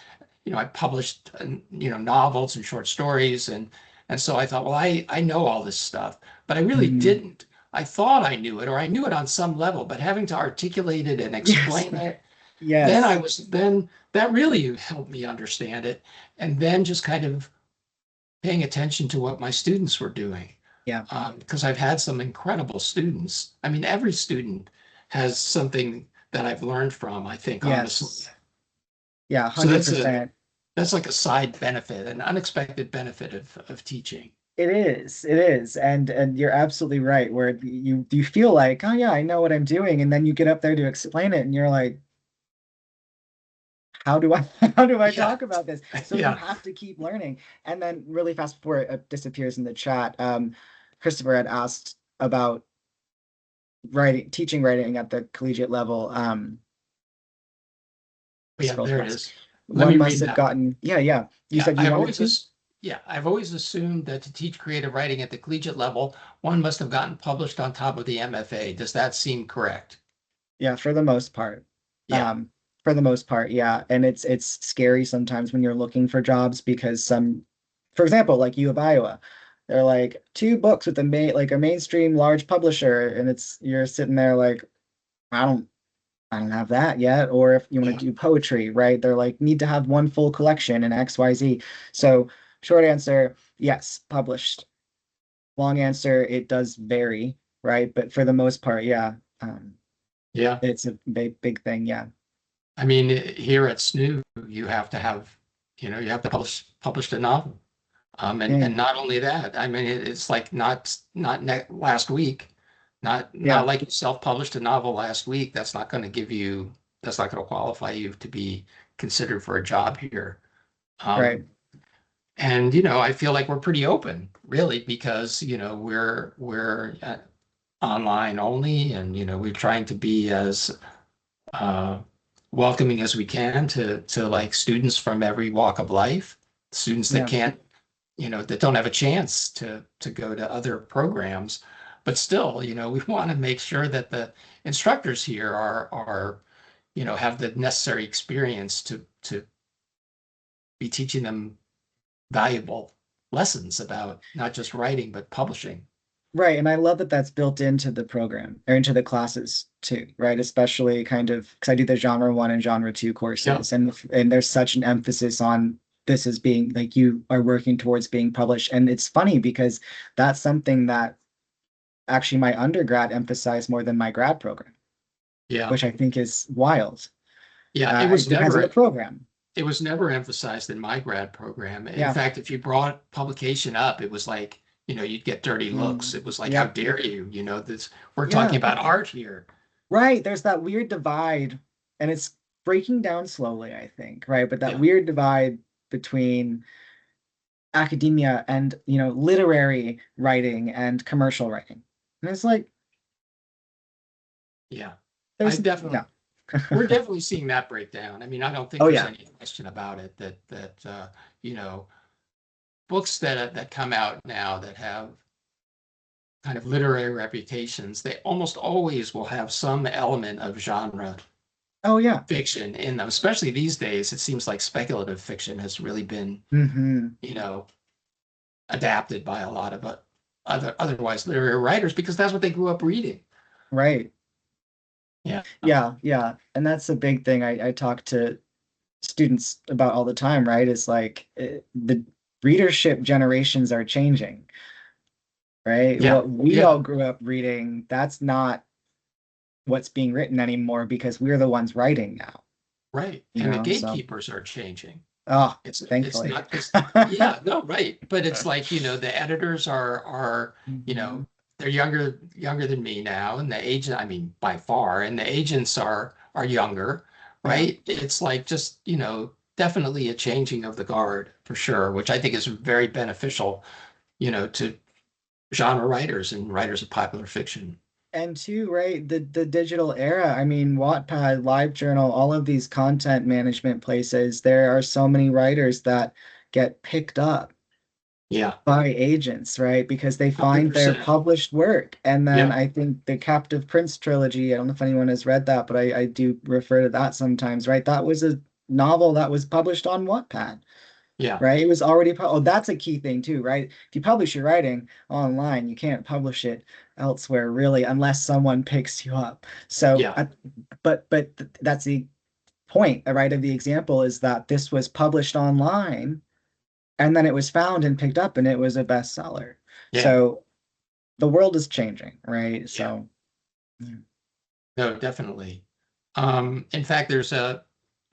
I published novels and short stories, and so I thought, well, I know all this stuff, but I really Mhm. didn't. I thought I knew it, or I knew it on some level, but having to articulate it and Yes. explain it, Yes. then that really helped me understand it, and then just kind of paying attention to what my students were doing Yeah. because I've had some incredible students. I mean, every student has something that I've learned from, I think, honestly. Yes. Yeah, So that's 100%. like a side benefit, an unexpected benefit of teaching. It is. It is. And you're absolutely right where you feel like, oh yeah, I know what I'm doing and then you get up there to explain it and you're like, how do I how do I Yeah, talk about this? So you yeah, have to keep learning. And then really fast before it disappears in the chat, Christopher had asked about teaching writing at the collegiate level. yeah. Scroll There it across. is. Let One me must read have that one. gotten, yeah. You Yeah, said you wanted to? I've always assumed that to teach creative writing at the collegiate level, one must have gotten published on top of the MFA. Does that seem correct? Yeah, for the most part. Yeah. Um, For the most part, yeah. And it's scary sometimes when you're looking for jobs because for example, like U of Iowa, they're like two books with a mainstream large publisher, and you're sitting there like, I don't I don't have that yet. Or if you want Yeah. to do poetry, right? They're like, need to have one full collection in XYZ. So short answer, yes, published. Long answer, it does vary, right? But for the most part, yeah. Yeah. It's a big thing, yeah. I mean, here at SNU, you have to publish a novel. And Yeah, not only that, I mean, it's like not last week, not yeah, like you self-published a novel last week. That's not going to qualify you to be considered for a job here. right. Um, and I feel like we're pretty open, really, because we're online only, and we're trying to be as uh, welcoming as we can to like students from every walk of life, students that Yeah, can't that don't have a chance to go to other programs. But still, we want to make sure that the instructors here have the necessary experience to be teaching them valuable lessons about not just writing, but publishing. right. And I love that that's built into the program or into the classes too, right? Especially kind of because I do the genre one and genre two Yeah. courses, and there's such an emphasis on this as being like you are working towards being published. And it's funny because that's something that actually my undergrad emphasized more than my grad program, Yeah. which I think is wild. Yeah. It depends on the program. It was never emphasized in my grad program. In Yeah. fact, if you brought publication up, it was like, you'd get dirty looks. Mm. It was like, how Yep. dare you? We're talking Yeah. about art here. Right. There's that weird divide, and it's breaking down slowly, I think, right? But that Yeah. weird divide between academia and, literary writing and commercial writing. And it's like, Yeah. I there's, definitely, yeah. we're definitely seeing that breakdown. I mean, I don't think Oh, there's yeah. any question about it that you know, books that come out now that have kind of literary reputations, they almost always will have some element of genre Oh, yeah. fiction in them. Especially these days, it seems like speculative fiction has really been, Hmm. you know, adapted by a lot of otherwise literary writers because that's what they grew up reading. Right. Yeah. Yeah. Yeah. And that's a big thing I talk to students about all the time, right? Is like the readership generations are changing, right? Yeah. What we Yeah. all grew up reading, that's not what's being written anymore because we're the ones writing now, Right. And the So, gatekeepers are changing. oh, It's thankfully. not just yeah, no, right. But it's like, the editors are, Mhm. they're younger than me now, and the agent, I mean, by far, and the agents are younger, Yeah. right? It's like just, definitely a changing of the guard for sure, which I think is very beneficial, to genre writers and writers of popular fiction. And two, right, the digital era. I mean, Wattpad, LiveJournal, all of these content management places, there are so many writers that get picked up Yeah, by agents, right? Because they find their 100%. published work. And then Yeah, I think the Captive Prince trilogy, I don't know if anyone has read that, but I do refer to that sometimes, right? That was a novel that was published on Wattpad, yeah, right? It was already, oh, that's a key thing too, right? If you publish your writing online, you can't publish it elsewhere really, unless someone picks you up. So, yeah, that's the point, right, of the example is that this was published online and then it was found and picked up and it was a bestseller. yeah, So the world is changing, right? yeah. So, yeah. No, definitely. In fact,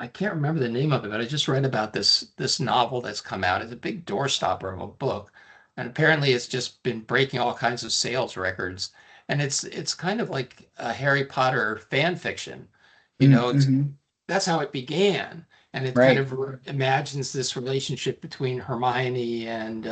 I can't remember the name of it, but I just read about this novel that's come out. It's a big doorstopper of a book, and apparently it's just been breaking all kinds of sales records. And it's kind of like a Harry Potter fan fiction. You know, Mm-hmm. that's how it began, and it kind Right. of imagines this relationship between Hermione and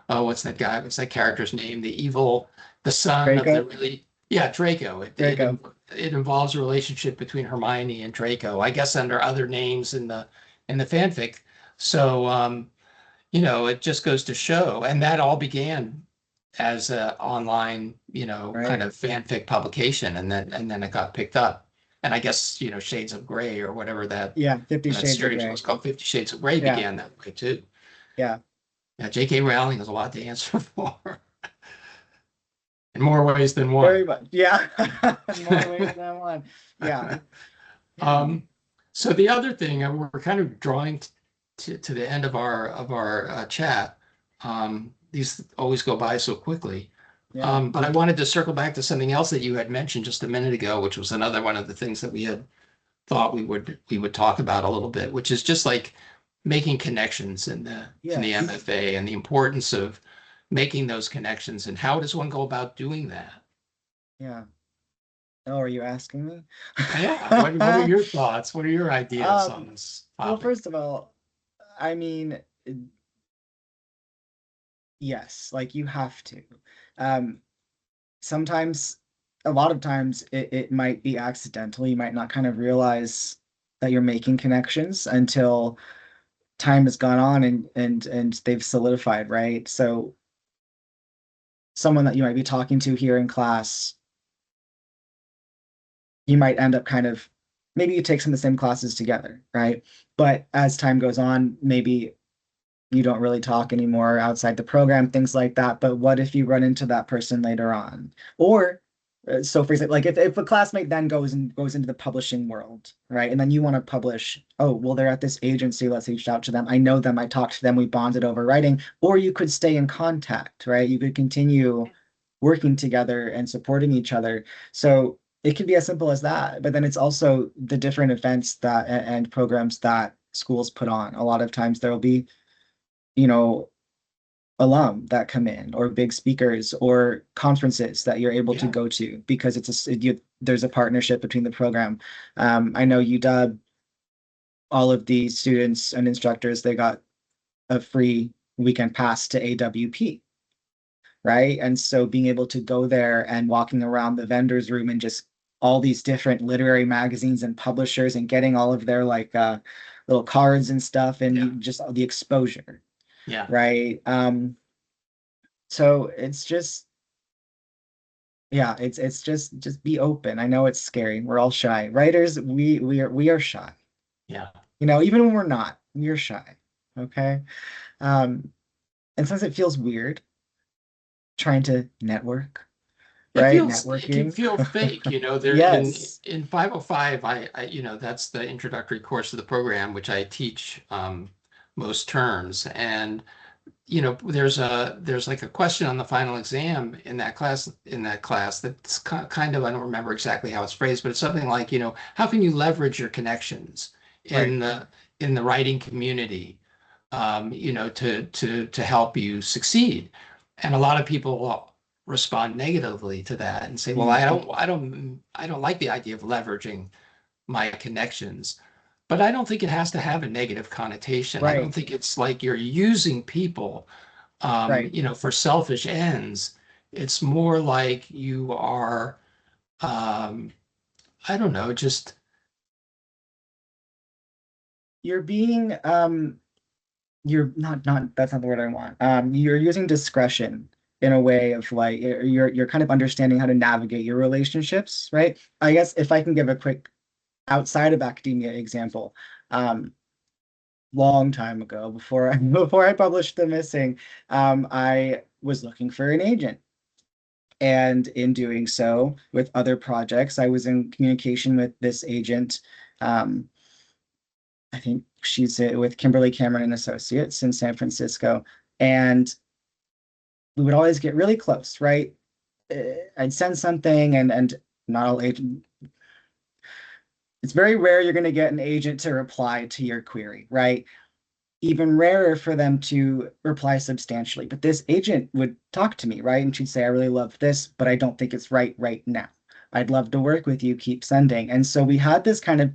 oh, what's that guy? What's that character's name? The son of the Draco, really, yeah, Draco. Draco. It involves a relationship between Hermione and Draco, I guess under other names in the fanfic. So, it just goes to show, and that all began as a online, kind Right. of fanfic publication, and then it got picked up. and I guess, Shades of Grey or whatever that, Yeah, 50 that Shades of series Grey. was called, 50 Shades of Grey Yeah, began that way too. yeah. Yeah, J.K. Rowling has a lot to answer for in more ways than Very one. much. Yeah. In more ways than one. Yeah. Yeah. Um, so the other thing, and we're kind of drawing to the end of our chat. These always go by so quickly. Yeah. But I wanted to circle back to something else that you had mentioned just a minute ago, which was another one of the things that we had thought we would talk about a little bit, which is just like making connections in the Yes. MFA and the importance of making those connections and how does one go about doing that? Yeah. Oh, are you asking me? Yeah, what are your thoughts? What are your ideas on Um, this well, topic? first of all, I mean, yes, like you have to. Um, Sometimes, a lot of times, it might be accidental. You might not kind of realize that you're making connections until time has gone on and they've solidified, right? So someone that you might be talking to here in class, you might end up kind of, maybe you take some of the same classes together, right? But as time goes on, maybe you don't really talk anymore outside the program, things like that. But what if you run into that person later on? Or so for example, like if a classmate then goes into the publishing world, right? And then you want to publish, oh, well, they're at this agency, let's reach out to them. I know them, I talked to them, we bonded over writing. Or you could stay in contact, right? You could continue working together and supporting each other. So it could be as simple as that. But then it's also the different events that and programs that schools put on. A lot of times there will be, you know, alum that come in or big speakers or conferences that you're able to Yeah, go to because there's a partnership between the program. I know UW, all of the students and instructors, they got a free weekend pass to AWP, right? And so being able to go there and walking around the vendor's room and just all these different literary magazines and publishers and getting all of their like little cards and stuff and yeah, just the exposure, yeah. right? So it's just, yeah, it's just be open. I know it's scary. We're all shy. Writers, we are shy. Yeah. Even when we're not, we're shy. Okay. Um, and since it feels weird trying to network, right? It can Networking. feel fake, there Yes. in 505, that's the introductory course of the program, which I teach most terms. And, there's like a question on the final exam in that class that's kind of, I don't remember exactly how it's phrased, but it's something like, how can you leverage your connections Right. in the writing community, to help you succeed? And a lot of people respond negatively to that and say, well, Mm, I don't like the idea of leveraging my connections. But I don't think it has to have a negative connotation. I don't right. think it's like you're using people, Right. for selfish ends. It's more like you are, um, I don't know, just You're being you're not that's not the word I want. You're using discretion in a way of like you're kind of understanding how to navigate your relationships, right? I guess if I can give a quick outside of academia example, um, long time ago, before I before I published The Missing, I was looking for an agent. And in doing so, with other projects, I was in communication with this agent. Um, I think she's with Kimberly Cameron and Associates in San Francisco. And we would always get really close, right? I'd send something and not all agent. It's very rare you're going to get an agent to reply to your query, right? Even rarer for them to reply substantially. But this agent would talk to me, right? And she'd say, I really love this, but I don't think it's right now. I'd love to work with you, keep sending. And so we had this kind of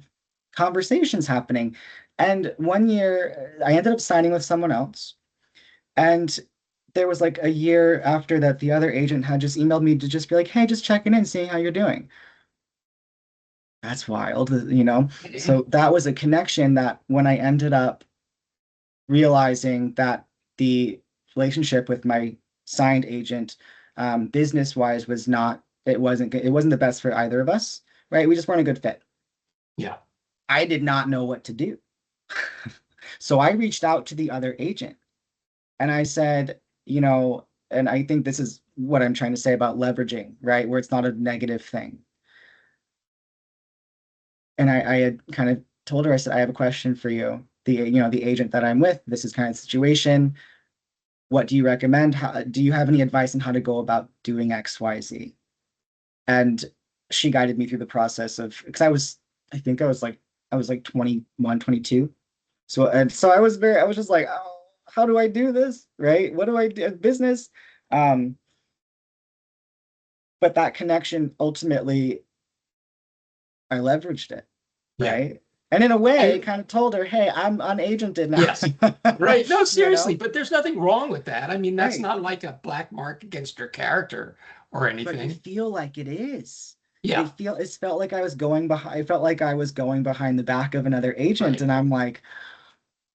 conversations happening. And one year I ended up signing with someone else. And there was like a year after that, the other agent had just emailed me to just be like, hey, just checking in, seeing how you're doing. That's wild. So that was a connection that when I ended up realizing that the relationship with my signed agent, business wise, was not, it wasn't the best for either of us, right? We just weren't a good fit. Yeah. I did not know what to do. So I reached out to the other agent and I said, and I think this is what I'm trying to say about leveraging, right? Where it's not a negative thing. And I had kind of told her, I said, I have a question for you. The agent that I'm with, this is kind of the situation. What do you recommend? Do you have any advice on how to go about doing X, Y, Z? And she guided me through the process of, because I was like 21, 22. So I was just like, oh, how do I do this? Right? What do I do? Business. Um, but that connection ultimately, I leveraged it, Yeah. right? And in a way, And kind of told her, hey, I'm unagented yes. now. Right. No, You seriously, know? but there's nothing wrong with that. I mean, that's Right. not like a black mark against your character or But you anything. feel like it is. Yeah. It felt like I was going behind, I felt like I was going behind the back of another agent. Right. And I'm like,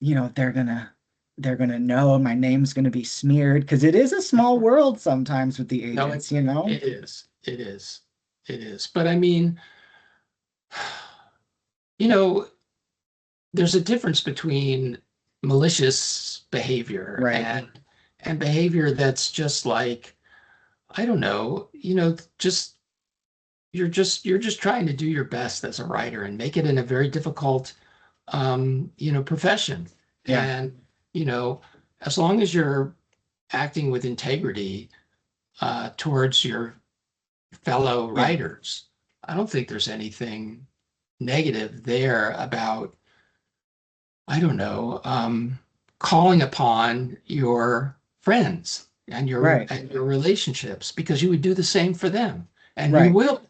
they're gonna know my name's gonna be smeared because it is a small world sometimes with the No, agents, it is. It is. It is. But I mean, you know, there's a difference between malicious behavior Right. and behavior that's just like, I don't know, just you're just trying to do your best as a writer and make it in a very difficult profession. Yeah. And, you know, as long as you're acting with integrity towards your fellow Yeah. writers, I don't think there's anything negative there about, I don't know, calling upon your friends Right. and your relationships because you would do the same for them, and you Right. will.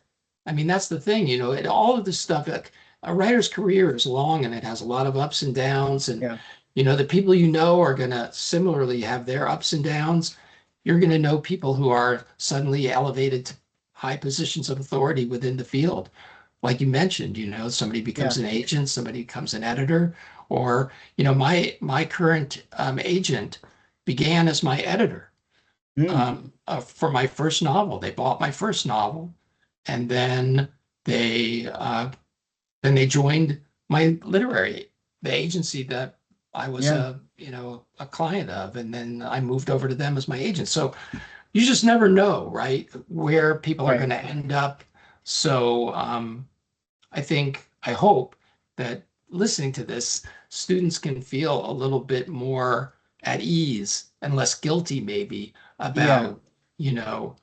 I mean, that's the thing, all of this stuff. Like, a writer's career is long and it has a lot of ups and downs, and Yeah. the people are going to similarly have their ups and downs. You're going to know people who are suddenly elevated to high positions of authority within the field, like you mentioned. Somebody becomes Yeah. an agent, somebody becomes an editor, or my current agent began as my editor Mm. for my first novel. They bought my first novel, and they uh, then they joined my the agency that I was Yeah. a client of, and then I moved over to them as my agent. So you just never know, right, where people are Right. going to end up. So I hope that listening to this, students can feel a little bit more at ease and less guilty, maybe, Yeah. about, you know,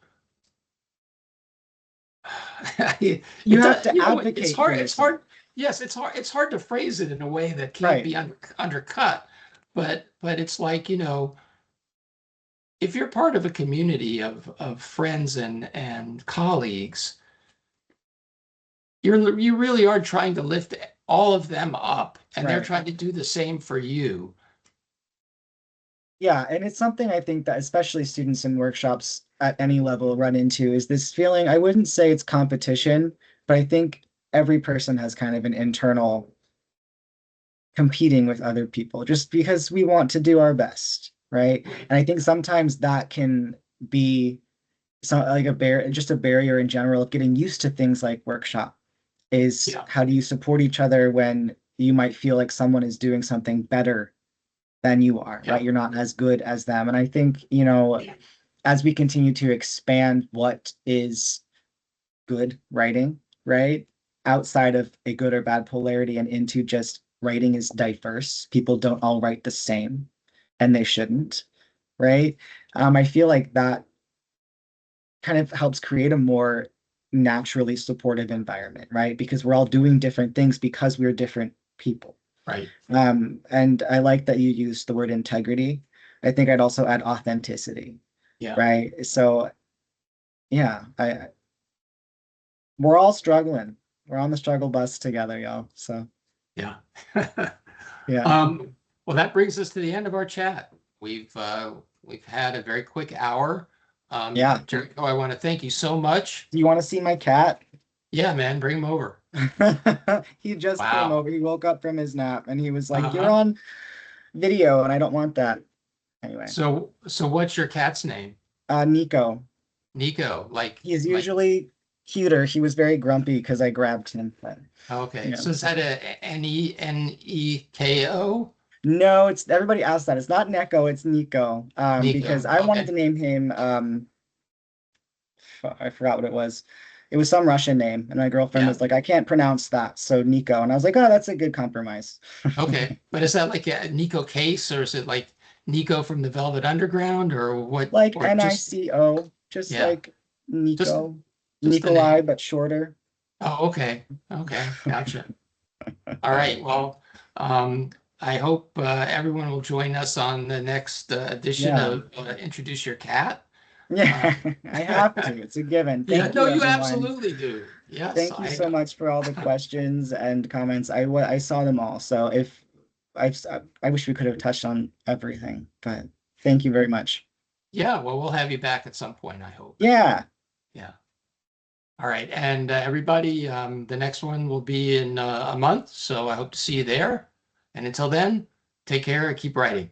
it You have does, to it's advocate for hard. It's yourself. hard. Yes, it's hard. It's hard to phrase it in a way that can't Right. be undercut. But it's like, if you're part of a community of friends and colleagues, you really are trying to lift all of them up, and they're Right. trying to do the same for you. Yeah. And it's something I think that especially students in workshops at any level run into is this feeling. I wouldn't say it's competition, but I think every person has kind of an internal competing with other people just because we want to do our best, right? And I think sometimes that can be like just a barrier in general of getting used to things like workshop is Yeah, how do you support each other when you might feel like someone is doing something better than you are, right? yeah, You're not as good as them. And I think, as we continue to expand what is good writing, right? Outside of a good or bad polarity and into just writing is diverse. People don't all write the same and they shouldn't, right? I feel like that kind of helps create a more naturally supportive environment, right? Because we're all doing different things because we're different people. right. And I like that you used the word integrity. I think I'd also add authenticity, Yeah, right? So yeah, we're all struggling. We're on the struggle bus together, y'all. So yeah. yeah, Um, well, that brings us to the end of our chat. We've had a very quick hour. yeah. Jericho, I want to thank you so much. Do you want to see my cat? Yeah, man, bring him over. He just came Wow. over. He woke up from his nap and he was like, "You're Uh-huh. on video, and I don't want that." Anyway, So what's your cat's name? Nico. Nico. He is Like usually cuter. He was very grumpy because I grabbed him. But, Okay, yeah. so is that a Neko? No, it's everybody asks that. It's not Neko, it's Nico. Because Nico. I wanted Okay. to name him I forgot what it was. It was some Russian name, and my girlfriend Yeah. was like, I can't pronounce that, so Nico. And I was like, oh, that's a good compromise. Okay. But is that like a Nico Case, or is it like Nico from the Velvet Underground, or what? Like Or just Nico, just yeah, like just Nico, just the Nikolai, name. but shorter. Oh, okay. Okay. Gotcha. All right. Well, um, I hope everyone will join us on the next edition Yeah. of Introduce Your Cat. Uh, Yeah, I have to. It's a given. yeah, Thank no, you, you everyone. absolutely do. Yes, Thank you so much for all the questions and comments. I saw them all. So if I wish we could have touched on everything, but thank you very much. yeah, well, we'll have you back at some point, I hope. Yeah. Yeah. All right. And everybody, the next one will be in a month. So I hope to see you there. And until then, take care and keep writing.